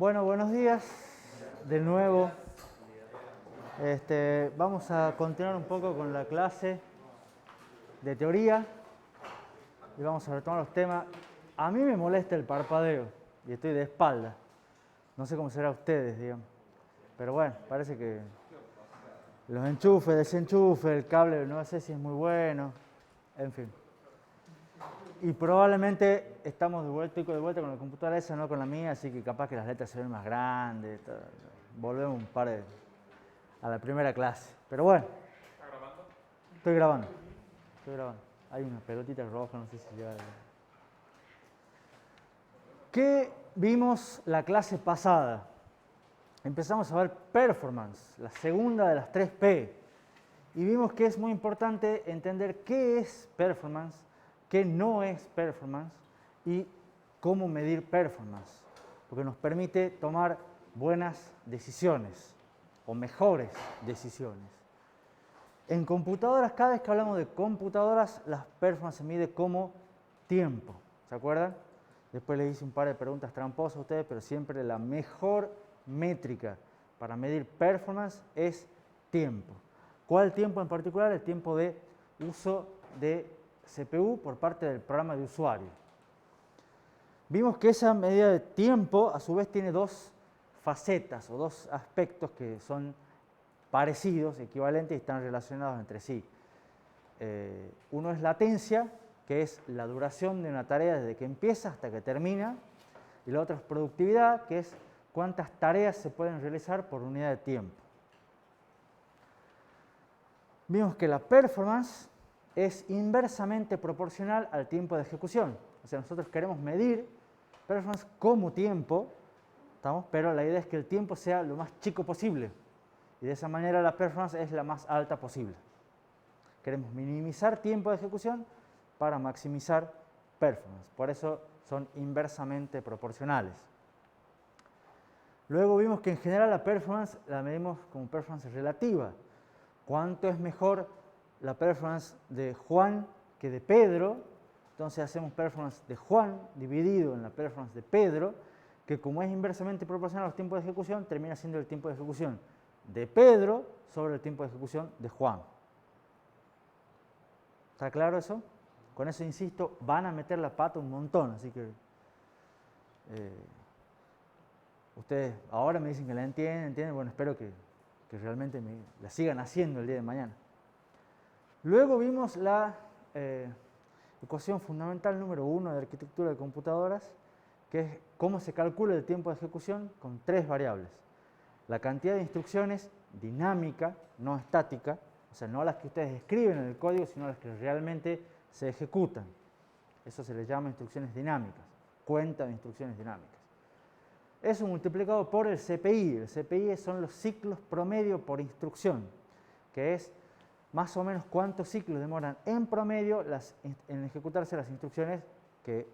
Bueno, buenos días de nuevo. Vamos a continuar un poco con la clase de teoría y vamos a retomar los temas. A mí me molesta el parpadeo y estoy de espalda. No sé cómo será a ustedes, digamos. Pero bueno, parece que los enchufes, desenchufes, el cable no sé si es muy bueno, en fin. Y probablemente estoy de vuelta con la computadora esa, no con la mía, así que capaz que las letras se ven más grandes. Volvemos a la primera clase. Pero bueno. ¿Está grabando? Estoy grabando. Hay una pelotita roja, no sé si llega. ¿Qué vimos la clase pasada? Empezamos a ver performance, la segunda de las 3P. Y vimos que es muy importante entender qué es performance, qué no es performance y cómo medir performance. Porque nos permite tomar buenas decisiones o mejores decisiones. En computadoras, cada vez que hablamos de computadoras, las performance se mide como tiempo. ¿Se acuerdan? Después les hice un par de preguntas tramposas a ustedes, pero siempre la mejor métrica para medir performance es tiempo. ¿Cuál tiempo en particular? El tiempo de uso de CPU por parte del programa de usuario. Vimos que esa medida de tiempo, a su vez, tiene dos facetas o dos aspectos que son parecidos, equivalentes y están relacionados entre sí. Uno es latencia, que es la duración de una tarea desde que empieza hasta que termina, y la otra es productividad, que es cuántas tareas se pueden realizar por unidad de tiempo. Vimos que la performance es inversamente proporcional al tiempo de ejecución. O sea, nosotros queremos medir performance como tiempo, ¿estamos? Pero la idea es que el tiempo sea lo más chico posible. Y de esa manera la performance es la más alta posible. Queremos minimizar tiempo de ejecución para maximizar performance. Por eso son inversamente proporcionales. Luego vimos que en general la performance la medimos como performance relativa. ¿Cuánto es mejor la performance de Juan que de Pedro? Entonces hacemos performance de Juan dividido en la performance de Pedro, que como es inversamente proporcional a los tiempos de ejecución, termina siendo el tiempo de ejecución de Pedro sobre el tiempo de ejecución de Juan. ¿Está claro eso? Con eso, insisto, van a meter la pata un montón, así que ustedes ahora me dicen que la entienden, bueno, espero que realmente la sigan haciendo el día de mañana. Luego vimos la ecuación fundamental número 1 de arquitectura de computadoras, que es cómo se calcula el tiempo de ejecución con tres variables. La cantidad de instrucciones dinámica, no estática, o sea, no las que ustedes escriben en el código, sino las que realmente se ejecutan. Eso se les llama instrucciones dinámicas, cuenta de instrucciones dinámicas. Eso multiplicado por el CPI. El CPI son los ciclos promedio por instrucción, que es más o menos cuántos ciclos demoran en promedio en ejecutarse las instrucciones que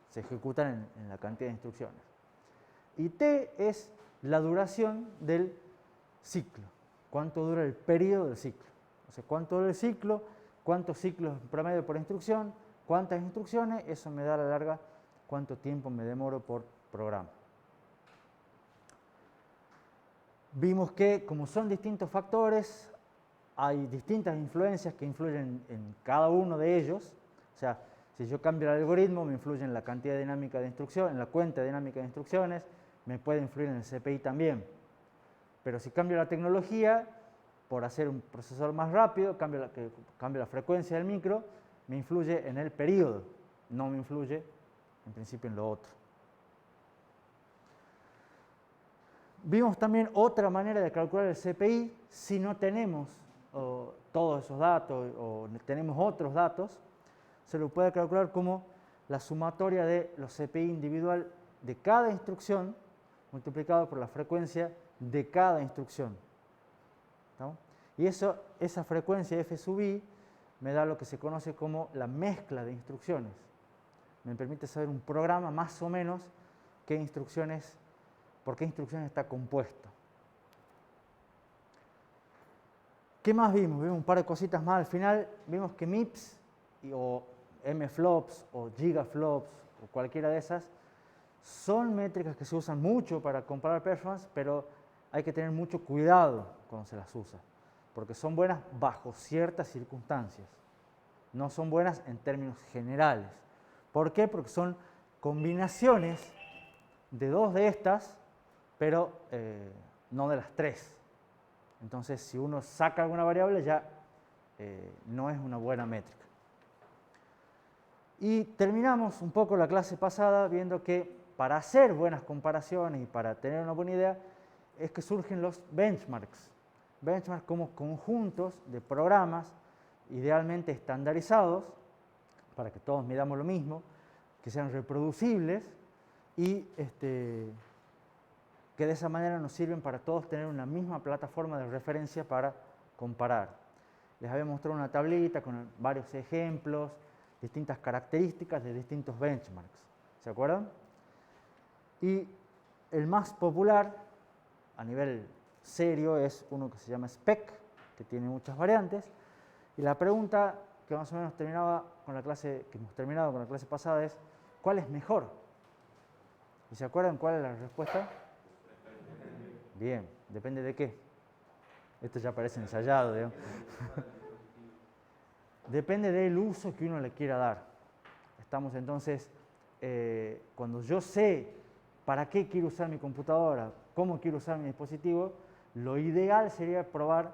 se ejecutan en la cantidad de instrucciones. Y T es la duración del ciclo, cuánto dura el periodo del ciclo. O sea, cuánto dura el ciclo, cuántos ciclos en promedio por instrucción, cuántas instrucciones, eso me da a la larga cuánto tiempo me demoro por programa. Vimos que como son distintos factores, hay distintas influencias que influyen en cada uno de ellos. O sea, si yo cambio el algoritmo, me influye en la cantidad dinámica de instrucciones, en la cuenta dinámica de instrucciones, me puede influir en el CPI también. Pero si cambio la tecnología, por hacer un procesador más rápido, cambio la frecuencia del micro, me influye en el periodo, no me influye en principio en lo otro. Vimos también otra manera de calcular el CPI si no tenemos todos esos datos o tenemos otros datos, se lo puede calcular como la sumatoria de los CPI individual de cada instrucción multiplicado por la frecuencia de cada instrucción. ¿No? Y esa frecuencia f sub i me da lo que se conoce como la mezcla de instrucciones. Me permite saber un programa más o menos por qué instrucciones está compuesto. ¿Qué más vimos? Vimos un par de cositas más al final. Vimos que MIPS o MFLOPS o GIGAFLOPS o cualquiera de esas son métricas que se usan mucho para comparar performance, pero hay que tener mucho cuidado cuando se las usa, porque son buenas bajo ciertas circunstancias, no son buenas en términos generales. ¿Por qué? Porque son combinaciones de dos de estas, pero no de las tres. Entonces, si uno saca alguna variable, ya no es una buena métrica. Y terminamos un poco la clase pasada viendo que para hacer buenas comparaciones y para tener una buena idea, es que surgen los benchmarks. Benchmarks como conjuntos de programas idealmente estandarizados, para que todos midamos lo mismo, que sean reproducibles y que de esa manera nos sirven para todos tener una misma plataforma de referencia para comparar. Les había mostrado una tablita con varios ejemplos, distintas características de distintos benchmarks. ¿Se acuerdan? Y el más popular a nivel serio es uno que se llama SPEC, que tiene muchas variantes. Y la pregunta que más o menos terminaba con la clase, que hemos terminado con la clase pasada es, ¿cuál es mejor? ¿Y se acuerdan cuál es la respuesta? Bien, depende de qué. Esto ya parece ensayado, digamos. Depende del uso que uno le quiera dar. Estamos entonces, cuando yo sé para qué quiero usar mi computadora, cómo quiero usar mi dispositivo, lo ideal sería probar,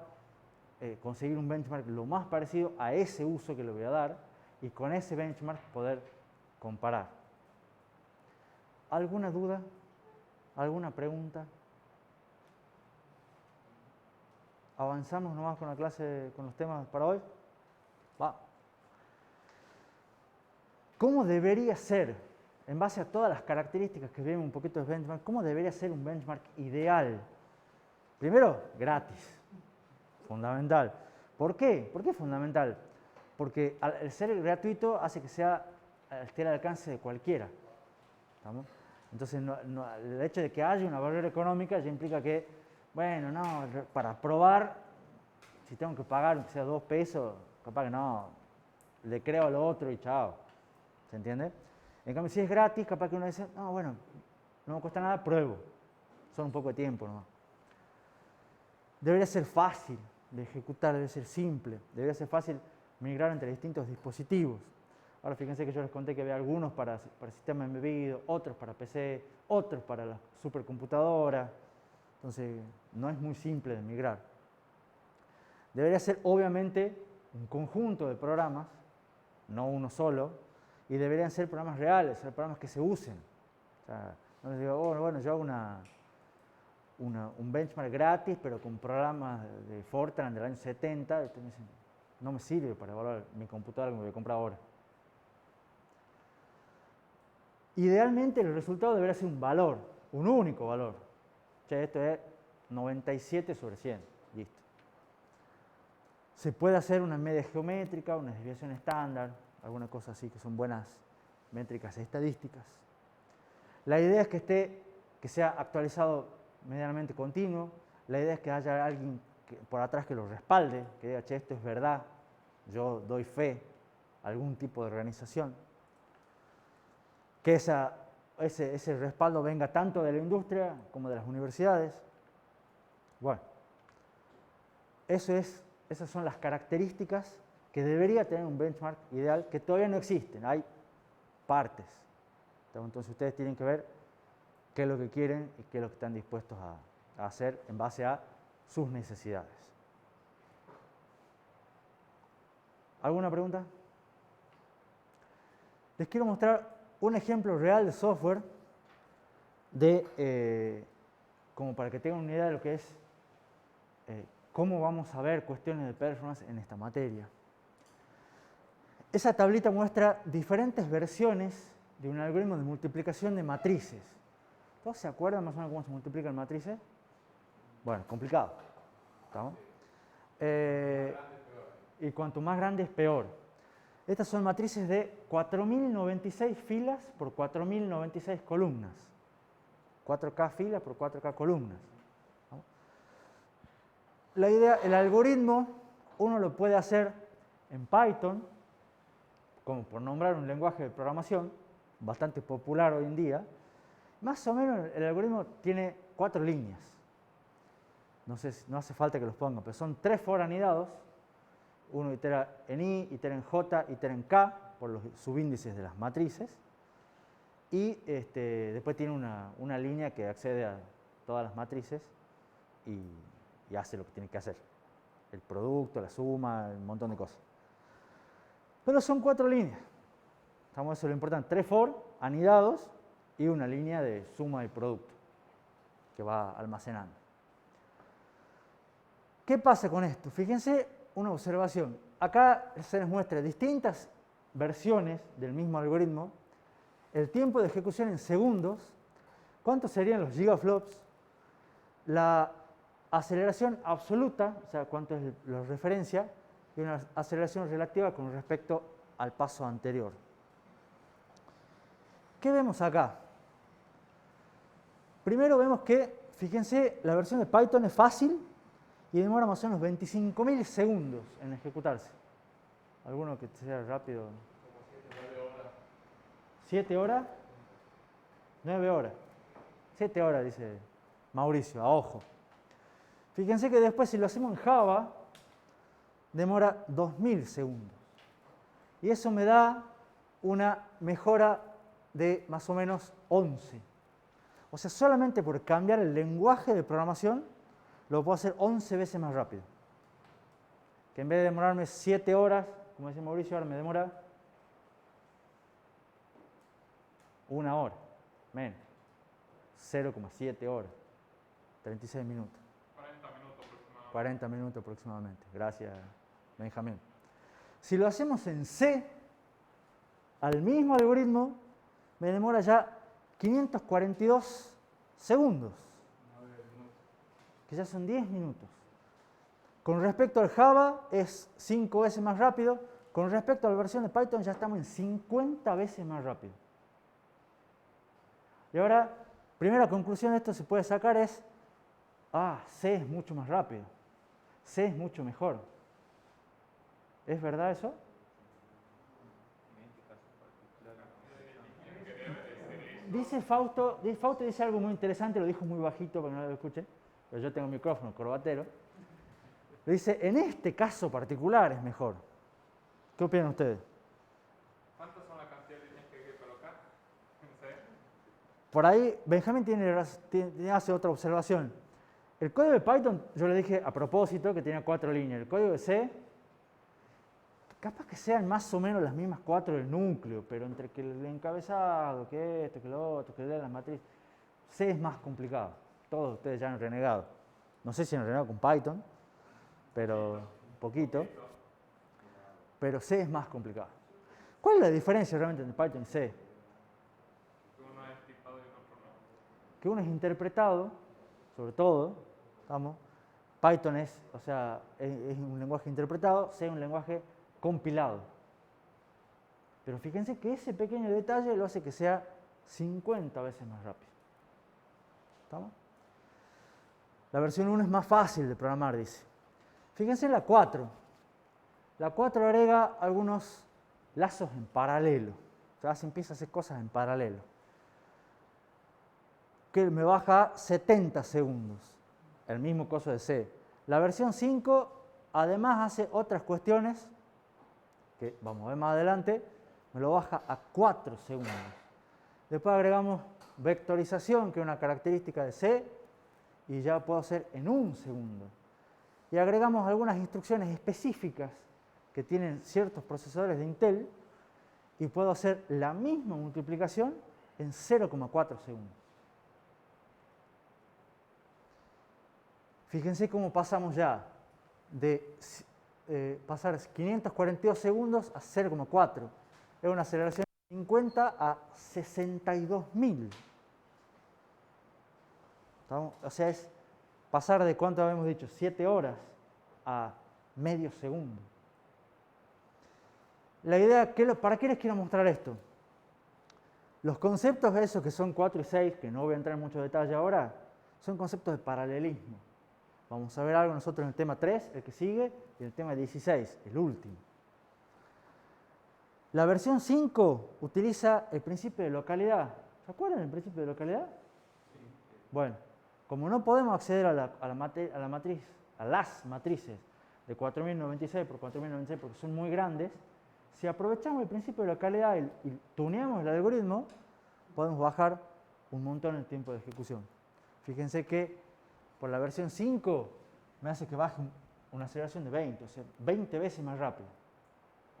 conseguir un benchmark lo más parecido a ese uso que le voy a dar y con ese benchmark poder comparar. ¿Alguna duda? ¿Alguna pregunta? ¿Avanzamos nomás con la clase, con los temas para hoy? Va. ¿Cómo debería ser, en base a todas las características que vemos un poquito de benchmark, cómo debería ser un benchmark ideal? Primero, gratis. Fundamental. ¿Por qué? ¿Por qué es fundamental? Porque al ser gratuito hace que esté al alcance de cualquiera. ¿Estamos? Entonces, el hecho de que haya una barrera económica ya implica que, bueno, no, para probar, si tengo que pagar, aunque sea 2 pesos, capaz que no, le creo al otro y chao. ¿Se entiende? En cambio, si es gratis, capaz que uno dice, no, bueno, no me cuesta nada, pruebo. Son un poco de tiempo nomás. Debería ser fácil de ejecutar, debe ser simple, debería ser fácil migrar entre distintos dispositivos. Ahora fíjense que yo les conté que había algunos para sistemas embebidos, otros para PC, otros para la supercomputadora. Entonces, no es muy simple de migrar. Debería ser obviamente un conjunto de programas, no uno solo, y deberían ser programas reales, ser programas que se usen. O sea, no les digo, oh, bueno, yo hago un benchmark gratis, pero con programas de Fortran del año 70, y me dicen, no me sirve para evaluar mi computadora que me voy a comprar ahora. Idealmente el resultado debería ser un valor, un único valor. O sea, esto es 97 sobre 100, listo. Se puede hacer una media geométrica, una desviación estándar, alguna cosa así que son buenas métricas estadísticas. La idea es que sea actualizado medianamente continuo. La idea es que haya alguien por atrás que lo respalde, que diga, che, esto es verdad, yo doy fe a algún tipo de organización. Que ese respaldo venga tanto de la industria como de las universidades. Bueno, esas son las características que debería tener un benchmark ideal, que todavía no existen, hay partes. Entonces ustedes tienen que ver qué es lo que quieren y qué es lo que están dispuestos a hacer en base a sus necesidades. ¿Alguna pregunta? Les quiero mostrar un ejemplo real de software como para que tengan una idea de lo que es cómo vamos a ver cuestiones de performance en esta materia. Esa tablita muestra diferentes versiones de un algoritmo de multiplicación de matrices. ¿Todos se acuerdan más o menos cómo se multiplican matrices? Bueno, complicado. ¿Estamos? Y cuanto más grande es peor. Estas son matrices de 4096 filas por 4096 columnas. 4K filas por 4K columnas. La idea, el algoritmo, uno lo puede hacer en Python, como por nombrar un lenguaje de programación, bastante popular hoy en día, Más o menos el algoritmo tiene 4 líneas. No sé, no hace falta que los ponga, pero son 3 for anidados. Uno itera en I, itera en J, itera en K, por los subíndices de las matrices. Y después tiene una línea que accede a todas las matrices y hace lo que tiene que hacer. El producto, la suma, un montón de cosas. Pero son 4 líneas. Eso es lo importante. 3 for anidados y una línea de suma y producto que va almacenando. ¿Qué pasa con esto? Fíjense una observación. Acá se les muestra distintas versiones del mismo algoritmo, el tiempo de ejecución en segundos, cuántos serían los gigaflops, la aceleración absoluta, o sea, cuánto es la referencia, y una aceleración relativa con respecto al paso anterior. ¿Qué vemos acá? Primero vemos que, fíjense, la versión de Python es fácil y demora más o menos 25.000 segundos en ejecutarse. ¿Alguno que sea rápido? Como 7 o 9 horas. ¿7 horas? 9 horas. 7 horas, dice Mauricio, a ojo. Fíjense que después, si lo hacemos en Java, demora 2.000 segundos. Y eso me da una mejora de más o menos 11. O sea, solamente por cambiar el lenguaje de programación, lo puedo hacer 11 veces más rápido. Que en vez de demorarme 7 horas, como dice Mauricio, ahora me demora 1 hora, menos. 0,7 horas, 36 minutos. 40 minutos aproximadamente. 40 minutos aproximadamente. Gracias, Benjamín. Si lo hacemos en C, al mismo algoritmo, me demora ya 542 segundos, que ya son 10 minutos. Con respecto al Java es 5 veces más rápido. Con respecto a la versión de Python ya estamos en 50 veces más rápido. Y ahora, primera conclusión de esto se puede sacar es, C es mucho más rápido. C es mucho mejor. ¿Es verdad eso? Dice Fausto dice algo muy interesante, lo dijo muy bajito para que no lo escuchen, pero yo tengo el micrófono corbatero. Dice, en este caso particular es mejor. ¿Qué opinan ustedes? ¿Cuántas son las cantidades de líneas que hay que colocar? No sé. Por ahí, Benjamín hace otra observación. El código de Python, yo le dije a propósito que tenía 4 líneas. El código de C, capaz que sean más o menos las mismas 4 del núcleo, pero entre que el encabezado, que esto, que lo otro, que las matrices, C es más complicado. Todos ustedes ya han renegado. No sé si han renegado con Python, pero un poquito. Pero C es más complicado. ¿Cuál es la diferencia realmente entre Python y C? Que uno es tipado y otro no. Que uno es interpretado, sobre todo, Python es un lenguaje interpretado, C es un lenguaje compilado. Pero fíjense que ese pequeño detalle lo hace que sea 50 veces más rápido. ¿Estamos? La versión 1 es más fácil de programar, dice. Fíjense en la 4. La 4 agrega algunos lazos en paralelo. O sea, se empieza a hacer cosas en paralelo. Que me baja 70 segundos. El mismo coso de C. La versión 5 además hace otras cuestiones que vamos a ver más adelante. Me lo baja a 4 segundos. Después agregamos vectorización, que es una característica de C, y ya puedo hacer en 1 segundo. Y agregamos algunas instrucciones específicas que tienen ciertos procesadores de Intel y puedo hacer la misma multiplicación en 0,4 segundos. Fíjense cómo pasamos ya de pasar 542 segundos a 0,4. Es una aceleración de 50 a 62.000. O sea, es pasar de, ¿cuánto habíamos dicho? 7 horas a medio segundo. La idea, ¿para qué les quiero mostrar esto? Los conceptos esos que son 4 y 6, que no voy a entrar en mucho detalle ahora, son conceptos de paralelismo. Vamos a ver algo nosotros en el tema 3, el que sigue, y en el tema 16, el último. La versión 5 utiliza el principio de localidad. ¿Se acuerdan del principio de localidad? Bueno, como no podemos acceder a las matrices de 4096 por 4096 porque son muy grandes, si aprovechamos el principio de localidad y tuneamos el algoritmo, podemos bajar un montón el tiempo de ejecución. Fíjense que por la versión 5 me hace que baje una aceleración de 20, o sea, 20 veces más rápido,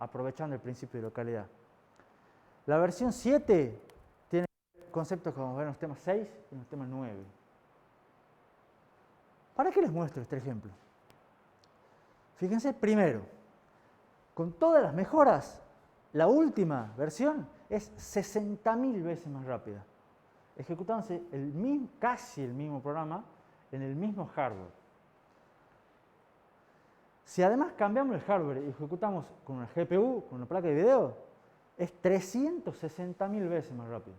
aprovechando el principio de localidad. La versión 7 tiene conceptos como ver en los temas 6 y en los temas 9. ¿Para qué les muestro este ejemplo? Fíjense, primero, con todas las mejoras, la última versión es 60.000 veces más rápida, ejecutándose casi el mismo programa en el mismo hardware. Si además cambiamos el hardware y ejecutamos con una GPU, con una placa de video, es 360.000 veces más rápido.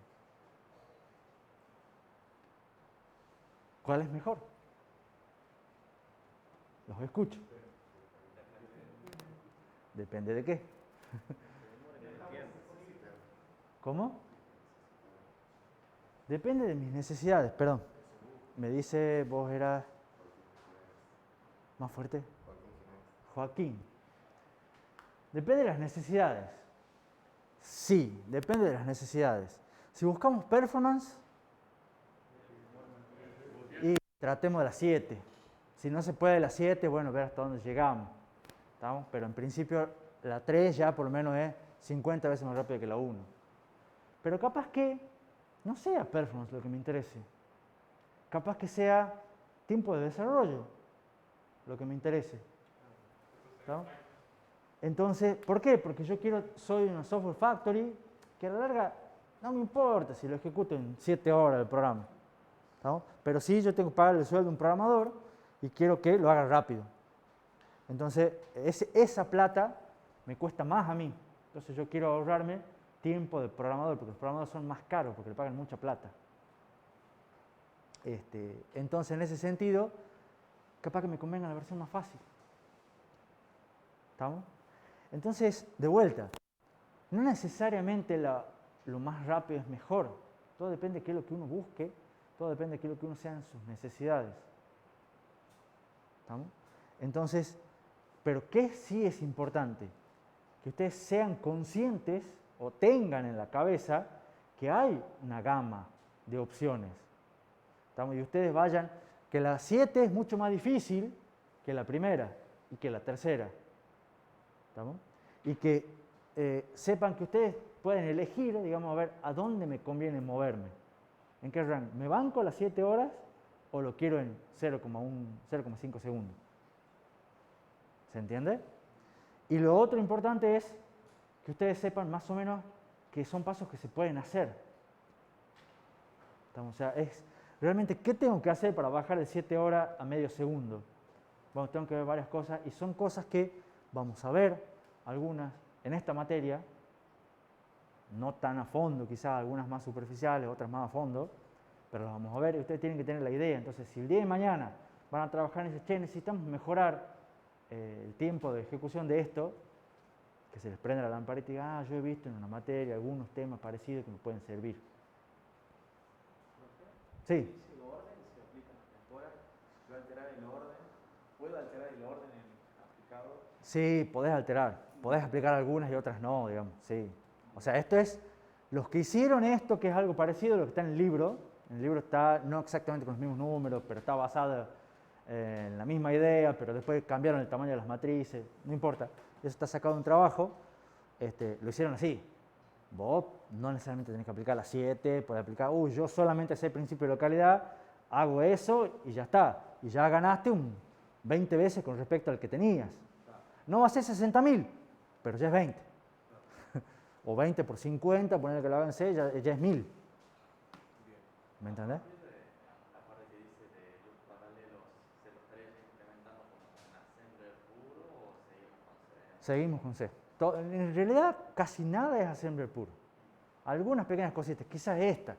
¿Cuál es mejor? Los escucho. Depende de qué. ¿Cómo? Depende de mis necesidades, perdón. Me dice, vos eras más fuerte. Joaquín. Depende de las necesidades. Sí, depende de las necesidades. Si buscamos performance, y tratemos de las 7. Si no se puede de las 7, bueno, ver hasta dónde llegamos. ¿Estamos? Pero en principio la 3 ya por lo menos es 50 veces más rápida que la 1. Pero capaz que no sea performance lo que me interese. Capaz que sea tiempo de desarrollo lo que me interese. ¿Estamos? Entonces, ¿por qué? Porque yo soy una software factory que a la larga no me importa si lo ejecuto en 7 horas el programa. ¿Estamos? Pero sí yo tengo que pagar el sueldo a un programador y quiero que lo haga rápido. Entonces, esa plata me cuesta más a mí. Entonces yo quiero ahorrarme tiempo de programador, porque los programadores son más caros, porque le pagan mucha plata. Entonces, en ese sentido, capaz que me convenga la versión más fácil. ¿Estamos? Entonces, de vuelta, no necesariamente lo más rápido es mejor. Todo depende de qué es lo que uno busque, todo depende de qué es lo que uno sean sus necesidades. ¿Estamos? Entonces, pero ¿qué sí es importante? Que ustedes sean conscientes o tengan en la cabeza que hay una gama de opciones. ¿Estamos? Y ustedes vayan, que la 7 es mucho más difícil que la primera y que la tercera. ¿Estamos? Y que sepan que ustedes pueden elegir, digamos, a ver a dónde me conviene moverme. ¿En qué rango? ¿Me banco las 7 horas o lo quiero en 0,5 segundos? ¿Se entiende? Y lo otro importante es que ustedes sepan más o menos que son pasos que se pueden hacer. ¿Estamos? O sea, es realmente qué tengo que hacer para bajar de 7 horas a medio segundo. Bueno, tengo que ver varias cosas y son cosas que vamos a ver, algunas en esta materia, no tan a fondo, quizás algunas más superficiales, otras más a fondo, pero las vamos a ver y ustedes tienen que tener la idea. Entonces, si el día de mañana van a trabajar en ese, che, necesitamos mejorar el tiempo de ejecución de esto, que se les prenda la lamparita y diga, yo he visto en una materia algunos temas parecidos que me pueden servir. Sí. El orden se aplica en las mejoras. Yo alterar el orden, ¿puedo alterar el orden en el aplicado? Sí, podés alterar, podés aplicar algunas y otras no, digamos, sí. O sea, esto es, los que hicieron esto, que es algo parecido a lo que está en el libro está no exactamente con los mismos números, pero está basado en la misma idea, pero después cambiaron el tamaño de las matrices, no importa, eso está sacado de un trabajo, lo hicieron así. Vos no necesariamente tenés que aplicar las 7, podés aplicar, yo solamente sé el principio de localidad, hago eso y ya está. Y ya ganaste un 20 veces con respecto al que tenías. No va a ser 60.000, pero ya es 20. O 20 por 50, ponerle que lo hagan 6, ya es 1.000. ¿Me entendés? La parte que dice de los paralelos 0,3 implementando como en assembler puro o seguimos con C. Seguimos con C. En realidad casi nada es assembler puro. Algunas pequeñas cositas, quizás esta.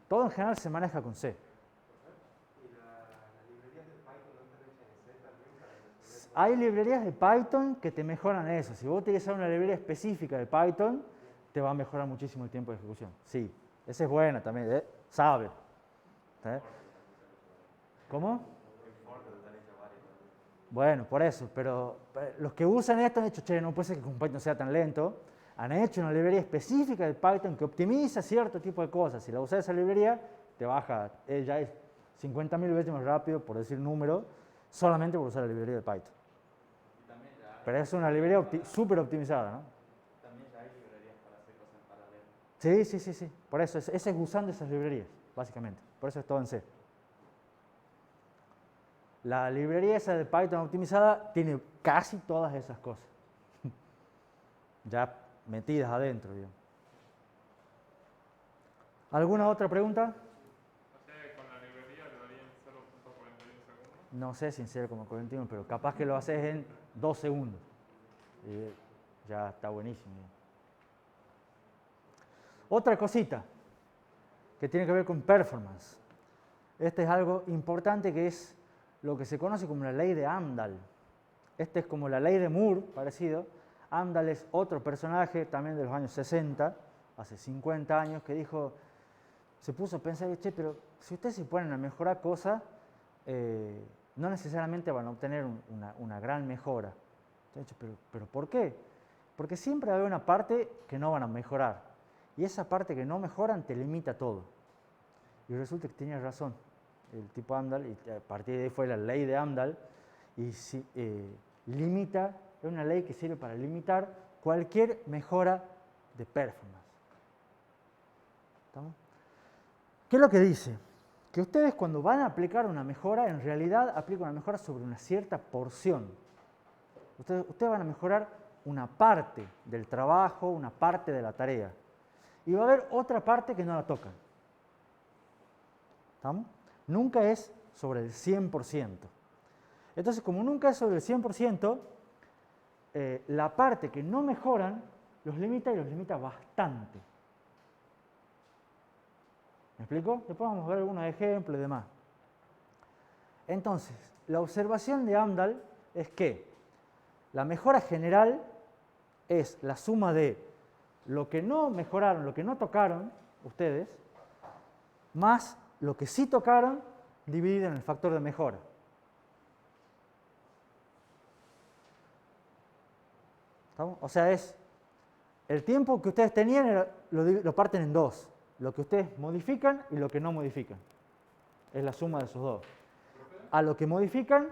Todo en general se maneja con C. ¿Y las librerías de Python no están hechas en C también para resolver? Hay librerías de Python que te mejoran eso. Si vos utilizas una librería específica de Python, te va a mejorar muchísimo el tiempo de ejecución. Sí. Esa es buena también, sabe. ¿Cómo? Bueno, por eso, pero los que usan esto han dicho, che, no puede ser que un Python sea tan lento. Han hecho una librería específica de Python que optimiza cierto tipo de cosas. Si la usas esa librería, te baja, ya es 50.000 veces más rápido, por decir número, solamente por usar la librería de Python. Pero es una librería súper optimizada, ¿no? También ya hay librerías para hacer cosas en paralelo. Sí, sí, sí, sí. Por eso, ese es usando esas librerías, básicamente. Por eso es todo en C. La librería esa de Python optimizada tiene casi todas esas cosas. Ya metidas adentro, digamos. ¿Alguna otra pregunta? No sé, con la librería le darían 0.41 segundos. No sé si en 0,41, pero capaz que lo haces en 2 segundos. Y ya está buenísimo. Otra cosita que tiene que ver con performance. Este es algo importante que es lo que se conoce como la ley de Amdahl. Este es como la ley de Moore, parecido. Amdahl es otro personaje también de los años 60, hace 50 años, que dijo, se puso a pensar, che, pero si ustedes se ponen a mejorar cosas, no necesariamente van a obtener una gran mejora. Entonces, pero ¿por qué? Porque siempre va a haber una parte que no van a mejorar. Y esa parte que no mejoran te limita todo. Y resulta que tenía razón el tipo Amdahl, y a partir de ahí fue la ley de Amdahl, y limita, es una ley que sirve para limitar cualquier mejora de performance. ¿Estamos? ¿Qué es lo que dice? Que ustedes cuando van a aplicar una mejora, en realidad aplican una mejora sobre una cierta porción. Ustedes van a mejorar una parte del trabajo, una parte de la tarea. Y va a haber otra parte que no la tocan. ¿Estamos? Nunca es sobre el 100%. Entonces, como nunca es sobre el 100%, la parte que no mejoran los limita y los limita bastante. ¿Me explico? Después vamos a ver algunos ejemplos y demás. Entonces, la observación de Amdahl es que la mejora general es la suma de lo que no mejoraron, lo que no tocaron ustedes, más lo que sí tocaron dividido en el factor de mejora. ¿Estamos? O sea, es el tiempo que ustedes tenían lo parten en dos. Lo que ustedes modifican y lo que no modifican. Es la suma de esos dos. A lo que modifican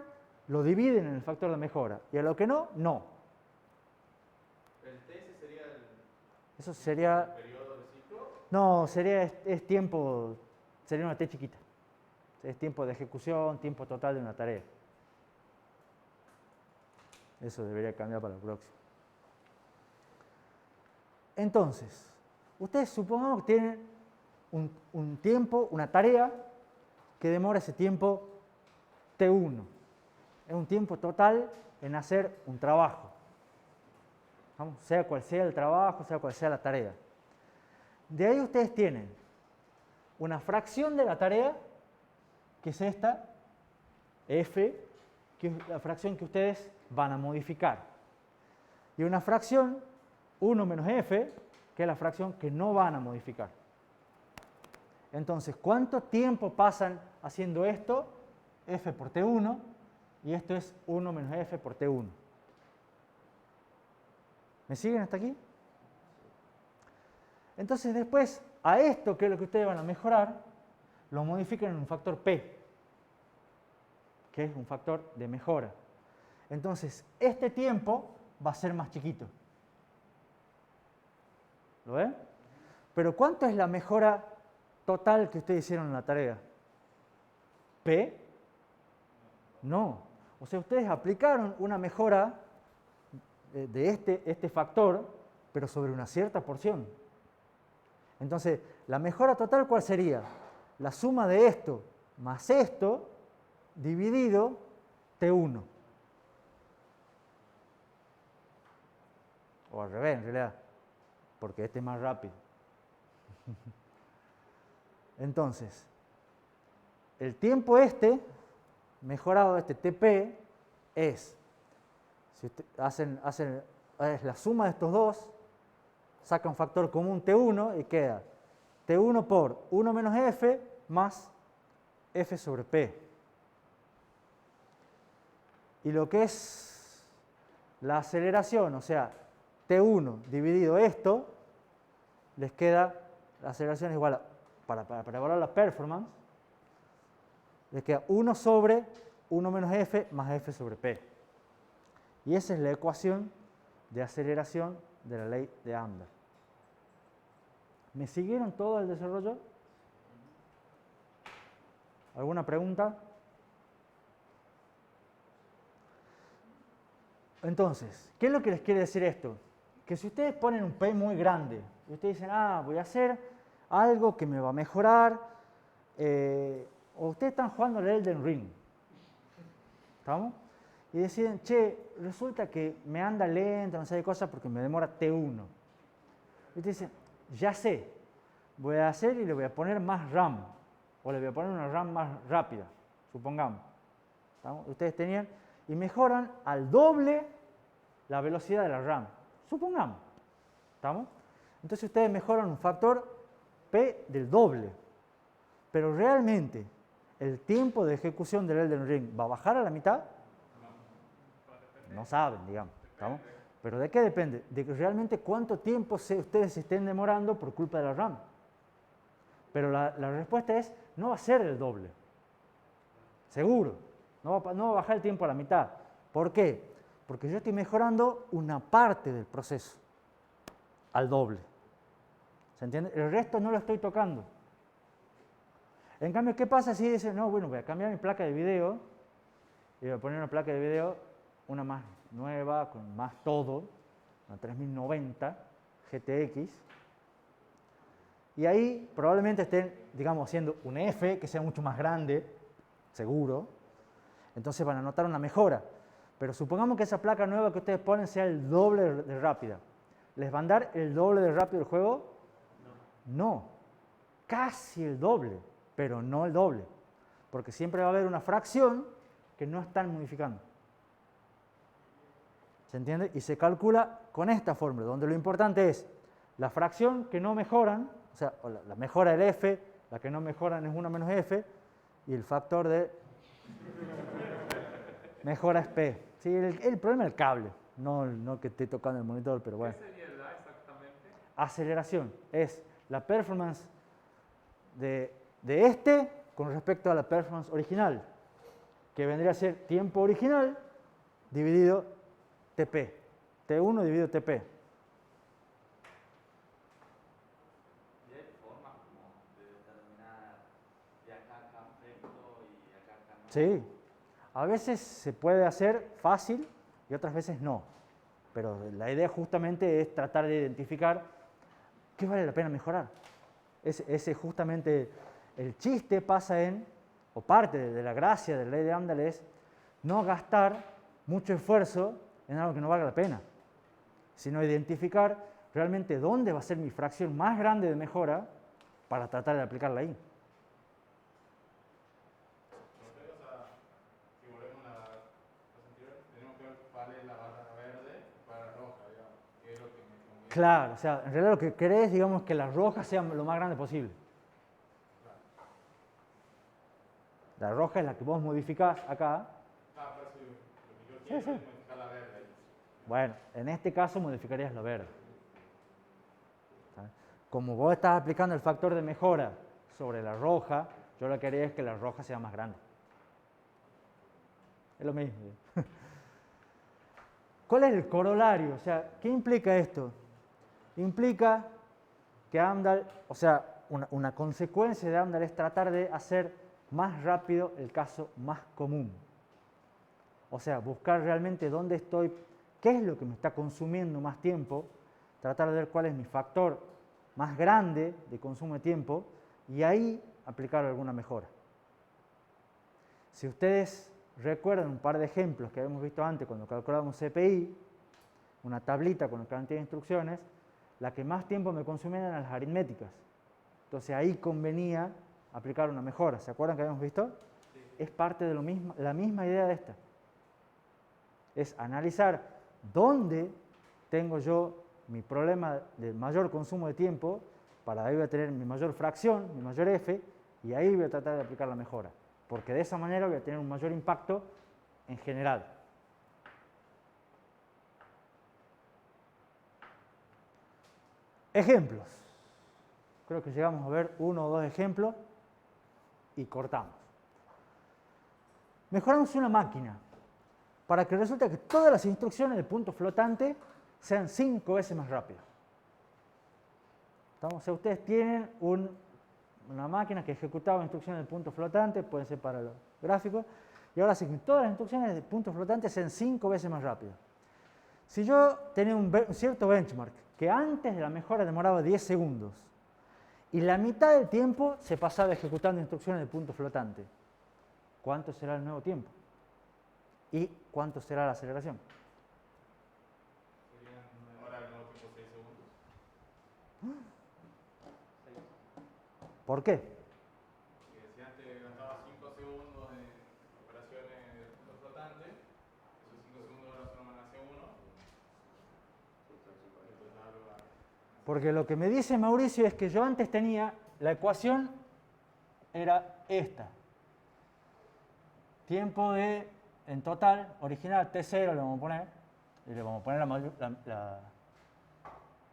lo dividen en el factor de mejora y a lo que no, no. ¿El TS sería Eso sería... el periodo de ciclo? No, es tiempo, sería una T chiquita. Es tiempo de ejecución, tiempo total de una tarea. Eso debería cambiar para el próximo. Entonces, ustedes supongamos que tienen un tiempo, una tarea que demora ese tiempo T1. Es un tiempo total en hacer un trabajo. ¿Vamos? Sea cual sea el trabajo, sea cual sea la tarea. De ahí ustedes tienen una fracción de la tarea, que es esta, F, que es la fracción que ustedes van a modificar. Y una fracción, 1 menos F, que es la fracción que no van a modificar. Entonces, ¿cuánto tiempo pasan haciendo esto? F por T1, y esto es 1 menos F por T1. ¿Me siguen hasta aquí? Entonces después, a esto, que es lo que ustedes van a mejorar, lo modifican en un factor P, que es un factor de mejora. Entonces, este tiempo va a ser más chiquito. ¿Lo ven? Pero ¿cuánto es la mejora total que ustedes hicieron en la tarea? ¿P? No. O sea, ustedes aplicaron una mejora de este factor, pero sobre una cierta porción. Entonces, la mejora total, ¿cuál sería? La suma de esto más esto dividido T1. O al revés, en realidad, porque este es más rápido. Entonces, el tiempo mejorado este TP, es, si usted es la suma de estos dos, saca un factor común T1 y queda T1 por 1 menos F más F sobre P. Y lo que es la aceleración, o sea, T1 dividido esto, les queda, la aceleración es igual a, para evaluar la performance, les queda 1 sobre 1 menos F más F sobre P. Y esa es la ecuación de aceleración de la ley de Amdahl. ¿Me siguieron todo el desarrollo? ¿Alguna pregunta? Entonces, ¿qué es lo que les quiere decir esto? Que si ustedes ponen un P muy grande y ustedes dicen, voy a hacer algo que me va a mejorar, o ustedes están jugando al Elden Ring, ¿estamos? Y deciden, che, resulta que me anda lento, no sé qué cosa, porque me demora T1. Y ustedes dicen, ya sé, voy a hacer y le voy a poner más RAM, o le voy a poner una RAM más rápida, supongamos. ¿Estamos? Ustedes tenían, y mejoran al doble la velocidad de la RAM, supongamos. ¿Estamos? Entonces ustedes mejoran un factor P del doble, pero realmente el tiempo de ejecución del Elden Ring va a bajar a la mitad. No saben, digamos. ¿Estamos? ¿Pero de qué depende? De que realmente cuánto tiempo ustedes se estén demorando por culpa de la RAM. Pero la respuesta es, no va a ser el doble. Seguro. No va a bajar el tiempo a la mitad. ¿Por qué? Porque yo estoy mejorando una parte del proceso al doble. ¿Se entiende? El resto no lo estoy tocando. En cambio, ¿qué pasa si dicen, no, bueno, voy a cambiar mi placa de video y voy a poner una placa de video, una más nueva, con más todo, una 3090 GTX, y ahí probablemente estén, digamos, haciendo un F que sea mucho más grande, seguro, entonces van a notar una mejora. Pero supongamos que esa placa nueva que ustedes ponen sea el doble de rápida. ¿Les va a dar el doble de rápido el juego? No, casi el doble, pero no el doble, porque siempre va a haber una fracción que no están modificando. ¿Se entiende? Y se calcula con esta fórmula, donde lo importante es la fracción que no mejoran, o sea, la mejora del F, la que no mejoran es 1 menos F, y el factor de mejora es P. Sí, el problema es el cable, no que esté tocando el monitor, pero bueno. ¿Qué sería el A exactamente? Aceleración es la performance de este con respecto a la performance original, que vendría a ser tiempo original dividido TP, T1 dividido TP. ¿Y hay formas como de determinar de acá perfecto y acá no? Sí, a veces se puede hacer fácil y otras veces no, pero la idea justamente es tratar de identificar qué vale la pena mejorar. Ese justamente el chiste pasa en, o parte de la gracia de la ley de Amdahl es no gastar mucho esfuerzo en algo que no valga la pena, sino identificar realmente dónde va a ser mi fracción más grande de mejora para tratar de aplicarla ahí. Entonces, o sea, si volvemos a las anteriores, tenemos que ver cuál es la barra verde y cuál es la roja, digamos, qué es lo que me conviene. Claro, o sea, en realidad lo que querés, digamos, que la roja sea lo más grande posible. La roja es la que vos modificás acá. Pero si lo que yo quiero es modificar la verde. Bueno, en este caso modificarías la verde. ¿Sabes? Como vos estás aplicando el factor de mejora sobre la roja, yo lo que haría es que la roja sea más grande. Es lo mismo. ¿Cuál es el corolario? O sea, ¿qué implica esto? Implica que Amdahl, o sea, una consecuencia de Amdahl es tratar de hacer más rápido el caso más común. O sea, buscar realmente dónde estoy, qué es lo que me está consumiendo más tiempo, tratar de ver cuál es mi factor más grande de consumo de tiempo y ahí aplicar alguna mejora. Si ustedes recuerdan un par de ejemplos que habíamos visto antes cuando calculábamos CPI, una tablita con la cantidad de instrucciones, la que más tiempo me consumía eran las aritméticas. Entonces ahí convenía aplicar una mejora. ¿Se acuerdan que habíamos visto? Sí. Es parte de la misma idea de esta. Es analizar dónde tengo yo mi problema de mayor consumo de tiempo para ahí voy a tener mi mayor fracción, mi mayor f, y ahí voy a tratar de aplicar la mejora, porque de esa manera voy a tener un mayor impacto en general. Ejemplos. Creo que llegamos a ver 1 o 2 ejemplos y cortamos. Mejoramos una máquina para que resulte que todas las instrucciones de punto flotante sean 5 veces más rápidas. O sea, ustedes tienen una máquina que ejecutaba instrucciones de punto flotante, pueden ser para los gráficos, y ahora sí que todas las instrucciones de punto flotante sean 5 veces más rápidas. Si yo tenía un cierto benchmark que antes de la mejora demoraba 10 segundos y la mitad del tiempo se pasaba ejecutando instrucciones de punto flotante, ¿cuánto será el nuevo tiempo? ¿Y cuánto será la aceleración? Ahora el nuevo tiempo 6 segundos. ¿Por qué? Que si antes gastaba 5 segundos en operaciones de punto flotante, esos 5 segundos ahora son hacia 1. Porque lo que me dice Mauricio es que yo antes tenía, la ecuación era esta. Tiempo de, en total, original T0 le vamos a poner, y le vamos a poner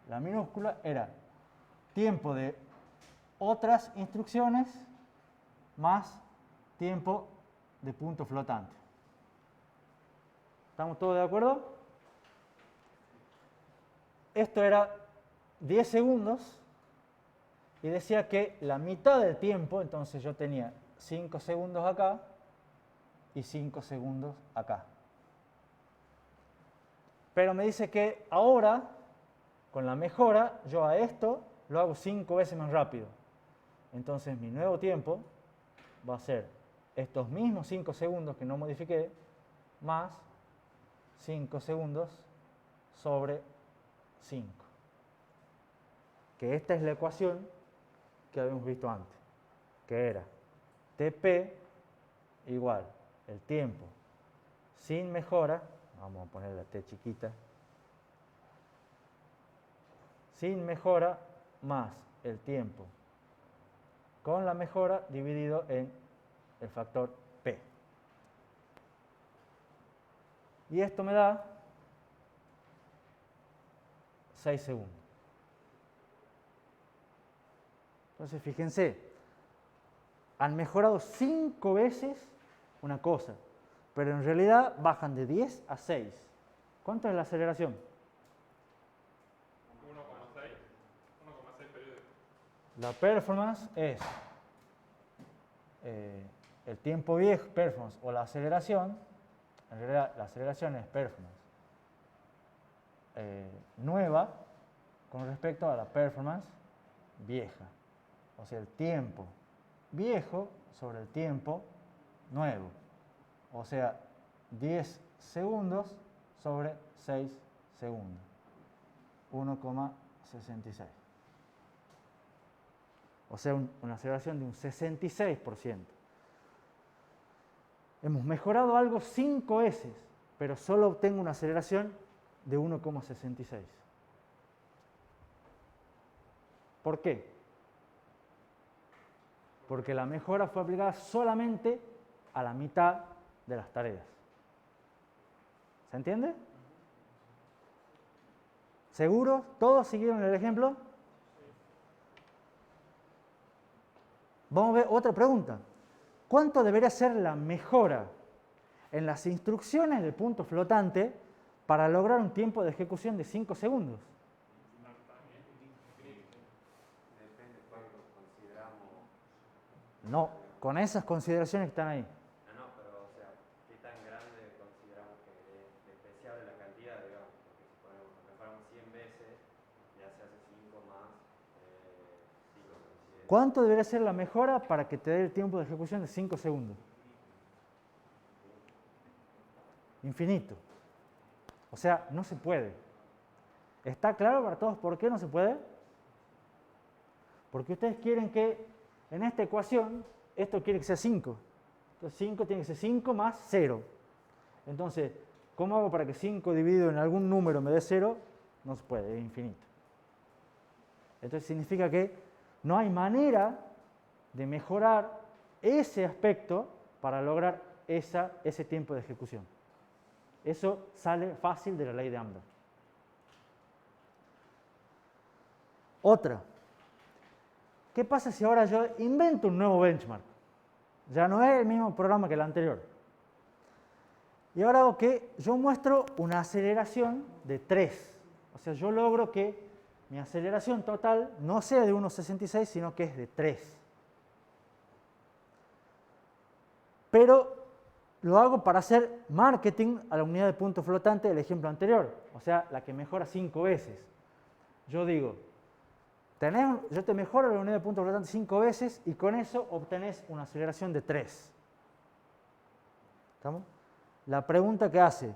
la minúscula, era tiempo de otras instrucciones más tiempo de punto flotante. ¿Estamos todos de acuerdo? Esto era 10 segundos y decía que la mitad del tiempo, entonces yo tenía 5 segundos acá y 5 segundos acá. Pero me dice que ahora, con la mejora, yo a esto lo hago 5 veces más rápido. Entonces mi nuevo tiempo va a ser estos mismos 5 segundos que no modifiqué, más 5 segundos sobre 5. Que esta es la ecuación que habíamos visto antes, que era TP igual el tiempo sin mejora, vamos a poner la T chiquita, sin mejora más el tiempo con la mejora dividido en el factor P. Y esto me da 6 segundos. Entonces, fíjense, han mejorado 5 veces una cosa, pero en realidad bajan de 10 a 6. ¿Cuánto es la aceleración? 1,6 periodos. La performance es el tiempo viejo, performance, o la aceleración. En realidad, la aceleración es performance nueva con respecto a la performance vieja. O sea, el tiempo viejo sobre el tiempo nuevo. O sea, 10 segundos sobre 6 segundos. 1,66. O sea, una aceleración de un 66%. Hemos mejorado algo 5 veces, pero solo obtengo una aceleración de 1,66. ¿Por qué? Porque la mejora fue aplicada solamente a la mitad de las tareas. ¿Se entiende? ¿Seguro? ¿Todos siguieron el ejemplo? Vamos a ver otra pregunta. ¿Cuánto debería ser la mejora en las instrucciones del punto flotante para lograr un tiempo de ejecución de 5 segundos? Depende cuánto consideramos. No, con esas consideraciones que están ahí. No, pero o sea, ¿qué tan grande consideramos que es despreciable la cantidad, digamos? Porque si ponemos, mejoramos 100 veces, ya se hace 5 más, 5 considera. ¿Cuánto debería ser la mejora para que te dé el tiempo de ejecución de 5 segundos? Infinito. O sea, no se puede. ¿Está claro para todos por qué no se puede? Porque ustedes quieren que en esta ecuación esto quiere que sea 5. Entonces 5 tiene que ser 5 más 0. Entonces, ¿cómo hago para que 5 dividido en algún número me dé 0? No se puede, es infinito. Entonces significa que no hay manera de mejorar ese aspecto para lograr ese tiempo de ejecución. Eso sale fácil de la ley de Amdahl. Otra. ¿Qué pasa si ahora yo invento un nuevo benchmark? Ya no es el mismo programa que el anterior. Y ahora hago que yo muestro una aceleración de 3. O sea, yo logro que mi aceleración total no sea de 1,66, sino que es de 3. Pero lo hago para hacer marketing a la unidad de punto flotante del ejemplo anterior. O sea, la que mejora 5 veces. Yo digo, yo te mejoro la unidad de punto flotante 5 veces y con eso obtenés una aceleración de 3. ¿Estamos? La pregunta que hace,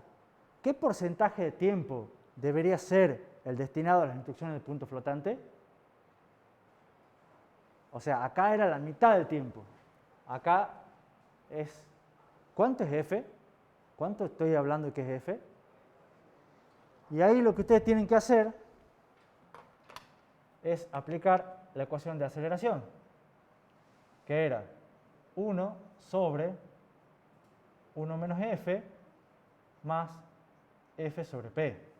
¿qué porcentaje de tiempo debería ser el destinado a las instrucciones de punto flotante? O sea, acá era la mitad del tiempo. Acá es, ¿cuánto es F? ¿Cuánto estoy hablando de que es F? Y ahí lo que ustedes tienen que hacer es aplicar la ecuación de aceleración, que era 1 sobre 1 menos F más F sobre P.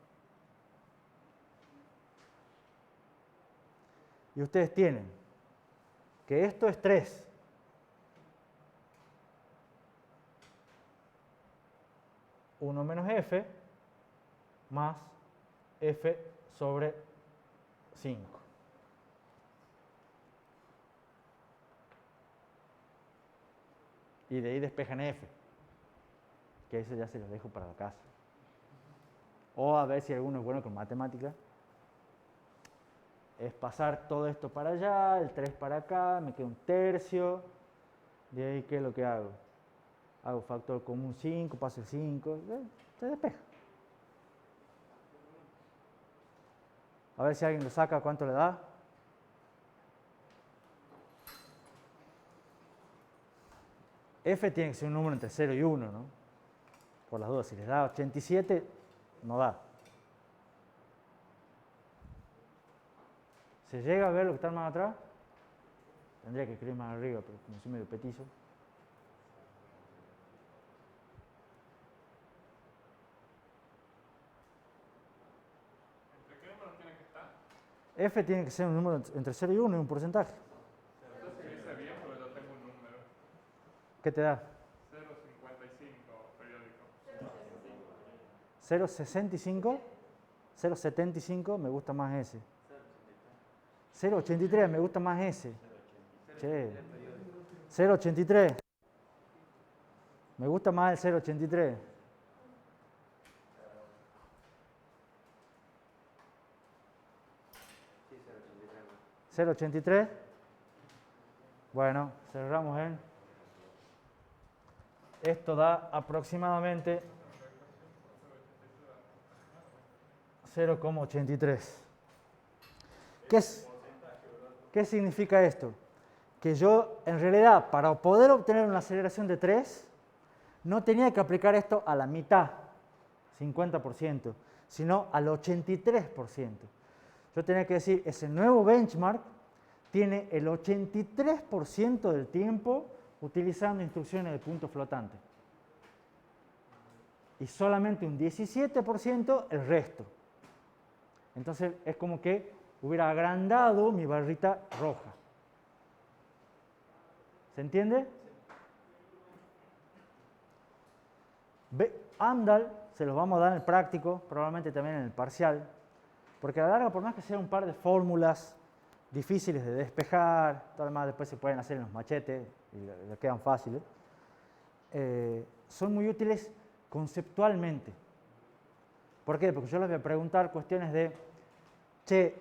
Y ustedes tienen que esto es 3. Uno menos F más F sobre 5. Y de ahí despejan F, que eso ya se lo dejo para la casa. O a ver si alguno es bueno con matemática. Es pasar todo esto para allá, el 3 para acá, me queda un tercio. De ahí, ¿qué es lo que hago? Hago factor común 5, paso el 5, se despeja. A ver si alguien lo saca, ¿cuánto le da? F tiene que ser un número entre 0 y 1, ¿no? Por las dudas, si les da 87, no da. ¿Se llega a ver lo que está más atrás? Tendría que escribir más arriba, pero como soy medio petizo. ¿Entre qué número tiene que estar? F tiene que ser un número entre 0 y 1 y un porcentaje. Entonces dice bien, pero yo tengo un número. ¿Qué te da? 0,55 periódico. 0,65, 0,75, me gusta más ese. 0,83, me gusta más ese. Che. 0,83. Me gusta más el 0,83. Sí, 0,83 más. 0,83. Bueno, cerramos en. Esto da aproximadamente 0,83. ¿Qué significa esto? Que yo, en realidad, para poder obtener una aceleración de 3, no tenía que aplicar esto a la mitad, 50%, sino al 83%. Yo tenía que decir, ese nuevo benchmark tiene el 83% del tiempo utilizando instrucciones de punto flotante. Y solamente un 17% el resto. Entonces es como que hubiera agrandado mi barrita roja. ¿Se entiende? Amdahl se los vamos a dar en el práctico, probablemente también en el parcial, porque a la larga, por más que sea un par de fórmulas difíciles de despejar, todo lo demás después se pueden hacer en los machetes y le quedan fáciles, son muy útiles conceptualmente. ¿Por qué? Porque yo les voy a preguntar cuestiones de, che,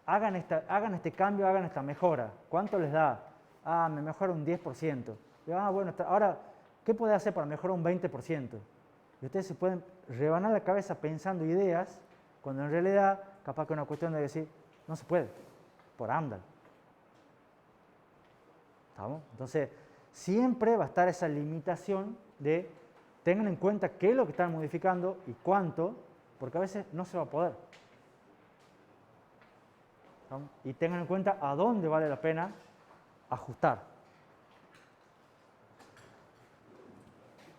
hagan este cambio, hagan esta mejora. ¿Cuánto les da? Ah, me mejora un 10%. Y, bueno, ahora, ¿qué puede hacer para mejorar un 20%? Y ustedes se pueden rebanar la cabeza pensando ideas, cuando en realidad, capaz que es una cuestión de decir, no se puede, por Amdahl. ¿Estamos? Entonces, siempre va a estar esa limitación de tengan en cuenta qué es lo que están modificando y cuánto, porque a veces no se va a poder. ¿no? Y tengan en cuenta a dónde vale la pena ajustar.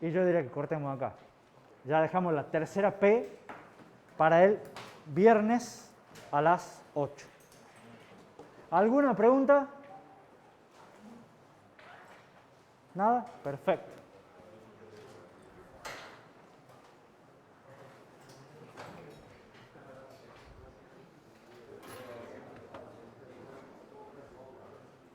Y yo diría que cortemos acá. Ya dejamos la tercera P para el viernes a las 8. ¿Alguna pregunta? ¿Nada? Perfecto.